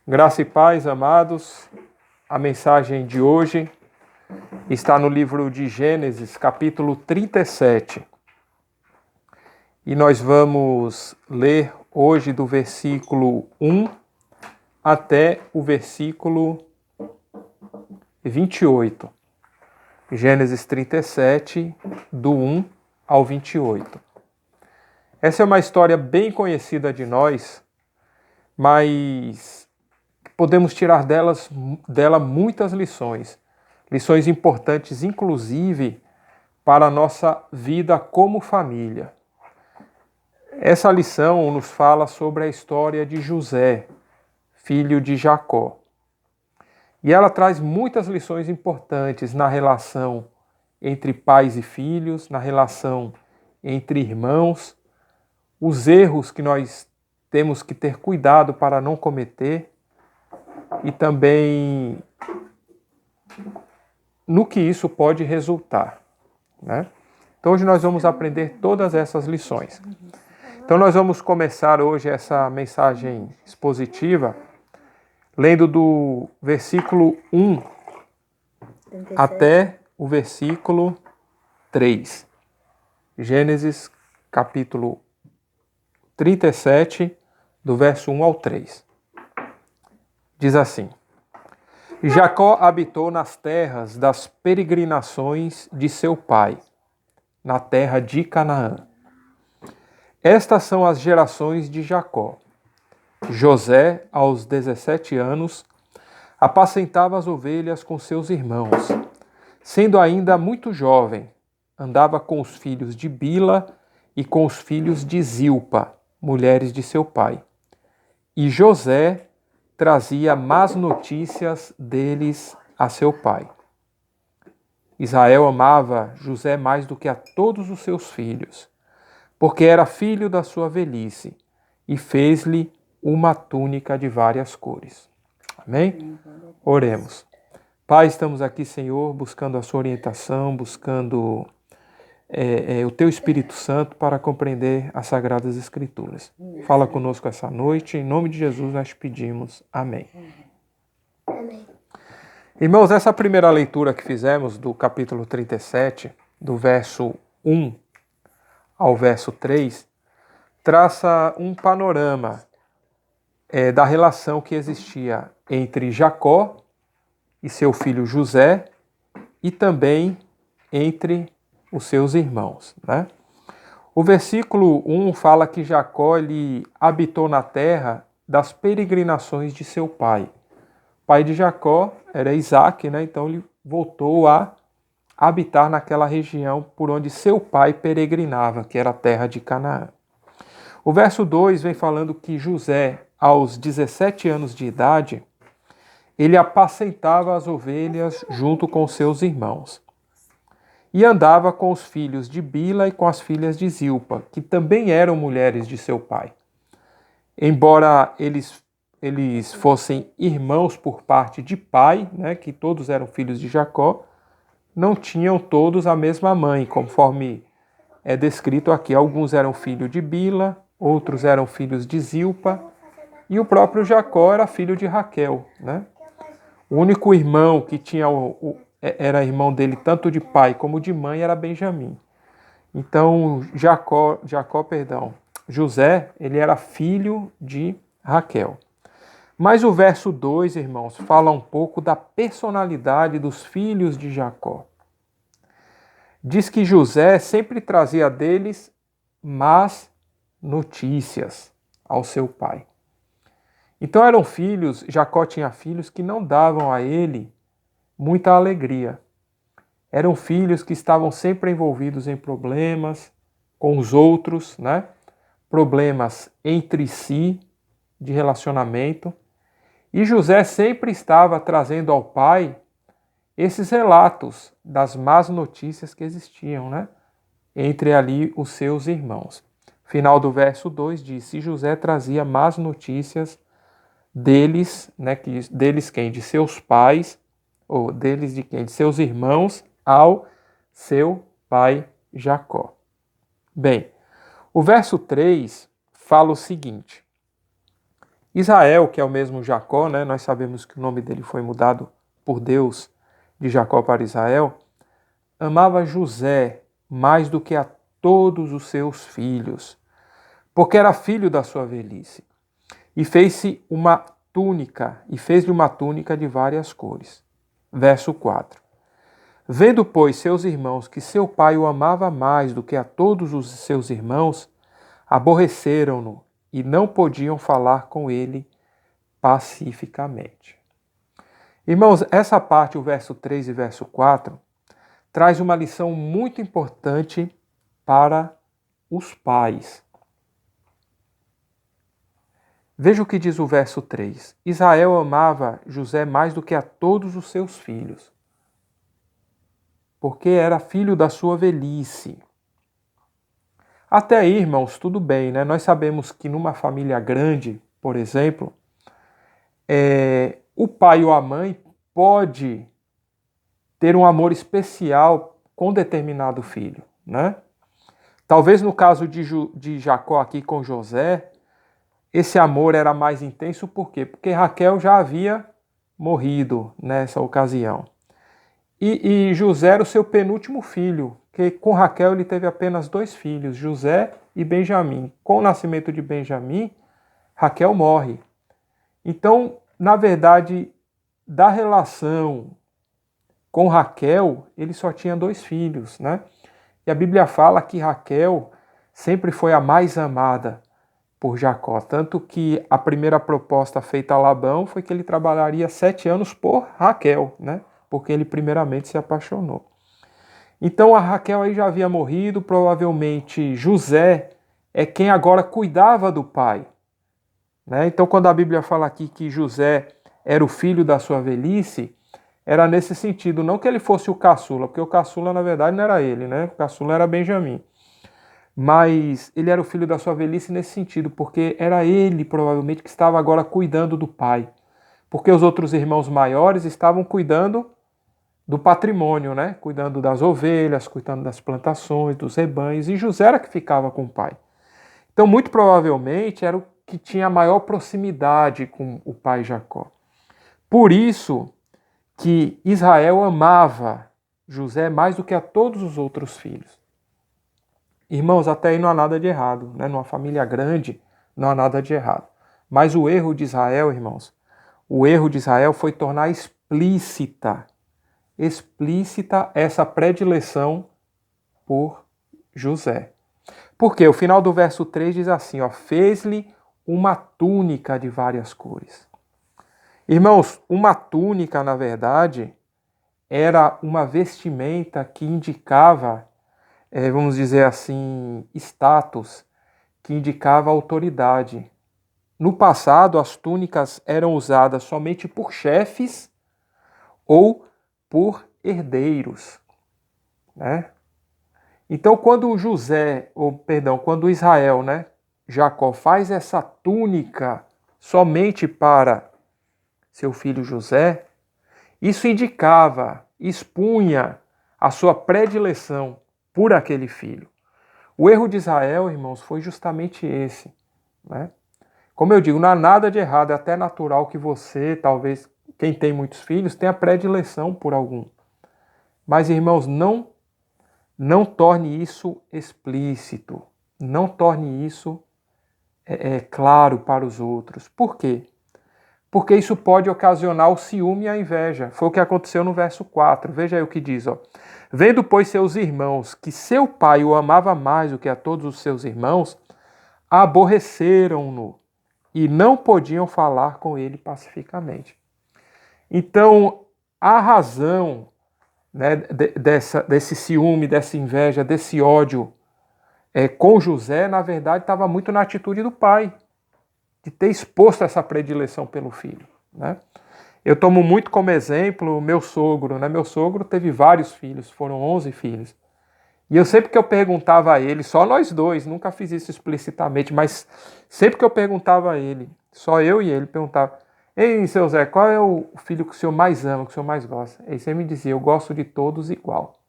Graça e paz, amados. A mensagem de hoje está no livro de Gênesis, capítulo 37. E nós vamos ler hoje do versículo 1 até o versículo 28. Gênesis 37, do 1 ao 28. Essa é uma história bem conhecida de nós, mas podemos tirar dela muitas lições. Lições importantes, inclusive, para a nossa vida como família. Essa lição nos fala sobre a história de José, filho de Jacó. E ela traz muitas lições importantes na relação entre pais e filhos, na relação entre irmãos, os erros que nós temos que ter cuidado para não cometer e também no que isso pode resultar, né? Então hoje nós vamos aprender todas essas lições. Então nós vamos começar hoje essa mensagem expositiva lendo do versículo 1 até o versículo 3. Gênesis capítulo 37, do verso 1 ao 3. Diz assim: Jacó habitou nas terras das peregrinações de seu pai, na terra de Canaã. Estas são as gerações de Jacó. José, aos 17 anos, apacentava as ovelhas com seus irmãos. Sendo ainda muito jovem, andava com os filhos de Bila e com os filhos de Zilpa, mulheres de seu pai. E José trazia más notícias deles a seu pai. Israel amava José mais do que a todos os seus filhos, porque era filho da sua velhice, e fez-lhe uma túnica de várias cores. Amém? Oremos. Pai, estamos aqui, Senhor, buscando a sua orientação, buscando o Teu Espírito Santo para compreender as Sagradas Escrituras. Fala conosco essa noite, em nome de Jesus nós pedimos. Amém. Amém. Irmãos, essa primeira leitura que fizemos do capítulo 37, do verso 1 ao verso 3, traça um panorama da relação que existia entre Jacó e seu filho José e também entre os seus irmãos, né? O versículo 1 fala que Jacó ele habitou na terra das peregrinações de seu pai. O pai de Jacó era Isaac, né? Então ele voltou a habitar naquela região por onde seu pai peregrinava, que era a terra de Canaã. O verso 2 vem falando que José, aos 17 anos de idade, ele apacentava as ovelhas junto com seus irmãos. E andava com os filhos de Bila e com as filhas de Zilpa, que também eram mulheres de seu pai. Embora eles fossem irmãos por parte de pai, né, que todos eram filhos de Jacó, não tinham todos a mesma mãe, conforme é descrito aqui. Alguns eram filhos de Bila, outros eram filhos de Zilpa, e o próprio Jacó era filho de Raquel, né? O único irmão que tinha era irmão dele tanto de pai como de mãe era Benjamim. Então José, ele era filho de Raquel. Mas o verso 2, irmãos, fala um pouco da personalidade dos filhos de Jacó. Diz que José sempre trazia deles más notícias ao seu pai. Então Jacó tinha filhos que não davam a ele muita alegria. Eram filhos que estavam sempre envolvidos em problemas com os outros, né? Problemas entre si, de relacionamento. E José sempre estava trazendo ao pai esses relatos das más notícias que existiam, né? Entre ali os seus irmãos. Final do verso 2 diz: e José trazia más notícias deles, né? Deles quem? De seus pais, ou deles de quem? De seus irmãos, ao seu pai Jacó. Bem, o verso 3 fala o seguinte: Israel, que é o mesmo Jacó, né? Nós sabemos que o nome dele foi mudado por Deus de Jacó para Israel, amava José mais do que a todos os seus filhos, porque era filho da sua velhice. E fez-lhe uma túnica de várias cores. Verso 4. Vendo, pois, seus irmãos que seu pai o amava mais do que a todos os seus irmãos, aborreceram-no e não podiam falar com ele pacificamente. Irmãos, essa parte, o verso 3 e verso 4, traz uma lição muito importante para os pais. Veja o que diz o verso 3. Israel amava José mais do que a todos os seus filhos, porque era filho da sua velhice. Até aí, irmãos, tudo bem, né? Nós sabemos que numa família grande, por exemplo, o pai ou a mãe pode ter um amor especial com determinado filho, né? Talvez no caso de Jacó aqui com José, esse amor era mais intenso, por quê? Porque Raquel já havia morrido nessa ocasião. E José era o seu penúltimo filho, que com Raquel ele teve apenas 2 filhos, José e Benjamim. Com o nascimento de Benjamim, Raquel morre. Então, na verdade, da relação com Raquel, ele só tinha 2 filhos, né? E a Bíblia fala que Raquel sempre foi a mais amada por Jacó, tanto que a primeira proposta feita a Labão foi que ele trabalharia 7 anos por Raquel, né? Porque ele primeiramente se apaixonou. Então a Raquel aí já havia morrido, provavelmente José é quem agora cuidava do pai, né? Então quando a Bíblia fala aqui que José era o filho da sua velhice, era nesse sentido, não que ele fosse o caçula, porque o caçula na verdade não era ele, né? O caçula era Benjamim. Mas ele era o filho da sua velhice nesse sentido, porque era ele, provavelmente, que estava agora cuidando do pai. Porque os outros irmãos maiores estavam cuidando do patrimônio, né? Cuidando das ovelhas, cuidando das plantações, dos rebanhos, e José era que ficava com o pai. Então, muito provavelmente, era o que tinha a maior proximidade com o pai Jacó. Por isso que Israel amava José mais do que a todos os outros filhos. Irmãos, até aí não há nada de errado, né? Numa família grande não há nada de errado. Mas o erro de Israel, irmãos, o erro de Israel foi tornar explícita essa predileção por José. Porque o final do verso 3 diz assim, ó, fez-lhe uma túnica de várias cores. Irmãos, uma túnica, na verdade, era uma vestimenta que indicava, vamos dizer assim, status, que indicava autoridade. No passado, as túnicas eram usadas somente por chefes ou por herdeiros, né? Então, quando quando Israel, né, Jacó faz essa túnica somente para seu filho José, isso indicava, expunha a sua predileção por aquele filho. O erro de Israel, irmãos, foi justamente esse, né? Como eu digo, não há nada de errado, é até natural que você, talvez, quem tem muitos filhos, tenha predileção por algum. Mas, irmãos, não torne isso explícito, não torne isso claro para os outros. Por quê? Porque isso pode ocasionar o ciúme e a inveja. Foi o que aconteceu no verso 4. Veja aí o que diz, ó. Vendo, pois, seus irmãos que seu pai o amava mais do que a todos os seus irmãos, aborreceram-no e não podiam falar com ele pacificamente. Então, a razão, né, desse ciúme, dessa inveja, desse ódio com José, na verdade, estava muito na atitude do pai, de ter exposto essa predileção pelo filho, né? Eu tomo muito como exemplo o meu sogro, né? Meu sogro teve vários filhos, foram 11 filhos. E eu sempre que eu perguntava a ele, só nós dois, nunca fiz isso explicitamente, mas sempre que eu perguntava a ele, só eu e ele, perguntava, ei, seu Zé, qual é o filho que o senhor mais ama, que o senhor mais gosta? Aí você me dizia, eu gosto de todos igual.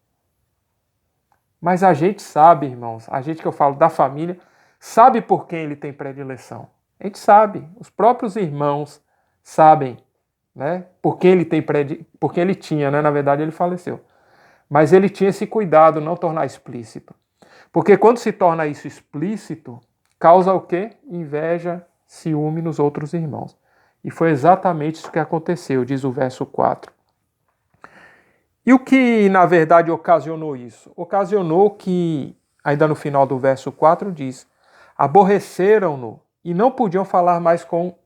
Mas a gente sabe, irmãos, a gente que eu falo da família, sabe por quem ele tem predileção. A gente sabe, os próprios irmãos sabem, né? Porque ele tinha, né? Na verdade ele faleceu. Mas ele tinha esse cuidado, não tornar explícito. Porque quando se torna isso explícito, causa o quê? Inveja, ciúme nos outros irmãos. E foi exatamente isso que aconteceu, diz o verso 4. E o que, na verdade, ocasionou isso? Ocasionou que, ainda no final do verso 4, diz: aborreceram-no e não podiam falar mais com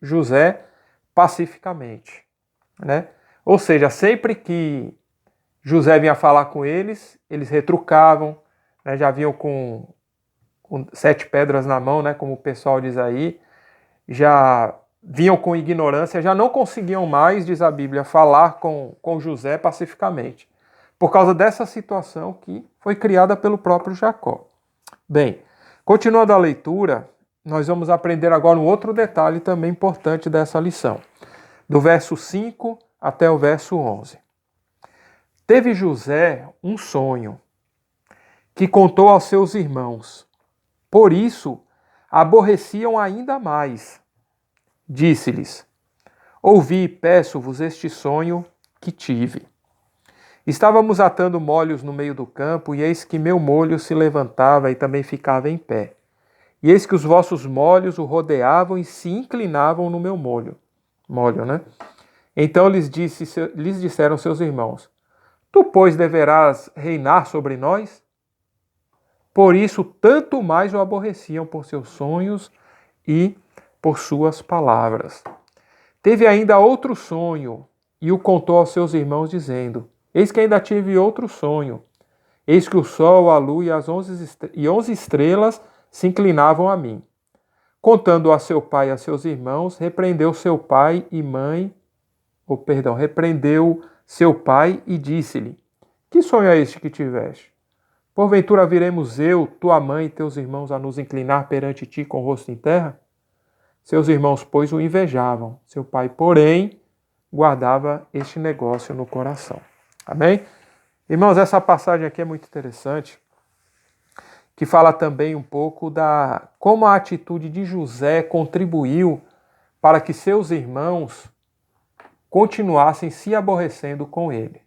José pacificamente. Né? Ou seja, sempre que José vinha falar com eles, eles retrucavam, né? Já vinham com 7 pedras na mão, né? Como o pessoal diz aí, já vinham com ignorância, já não conseguiam mais, diz a Bíblia, falar com José pacificamente, por causa dessa situação que foi criada pelo próprio Jacó. Bem, continuando a leitura, nós vamos aprender agora um outro detalhe também importante dessa lição, do verso 5 até o verso 11. Teve José um sonho que contou aos seus irmãos, por isso aborreciam ainda mais. Disse-lhes: ouvi e peço-vos este sonho que tive. Estávamos atando molhos no meio do campo, e eis que meu molho se levantava e também ficava em pé. E eis que os vossos molhos o rodeavam e se inclinavam no meu molho. Molho, né? Então lhes disseram seus irmãos: tu, pois, deverás reinar sobre nós? Por isso, tanto mais o aborreciam por seus sonhos e por suas palavras. Teve ainda outro sonho, e o contou aos seus irmãos, dizendo: eis que ainda tive outro sonho. Eis que o sol, a lua e 11 estrelas se inclinavam a mim. Contando a seu pai e a seus irmãos, repreendeu seu pai e disse-lhe: que sonho é este que tiveste? Porventura viremos eu, tua mãe e teus irmãos a nos inclinar perante ti com o rosto em terra? Seus irmãos, pois, o invejavam. Seu pai, porém, guardava este negócio no coração. Amém? Irmãos, essa passagem aqui é muito interessante, que fala também um pouco da como a atitude de José contribuiu para que seus irmãos continuassem se aborrecendo com ele.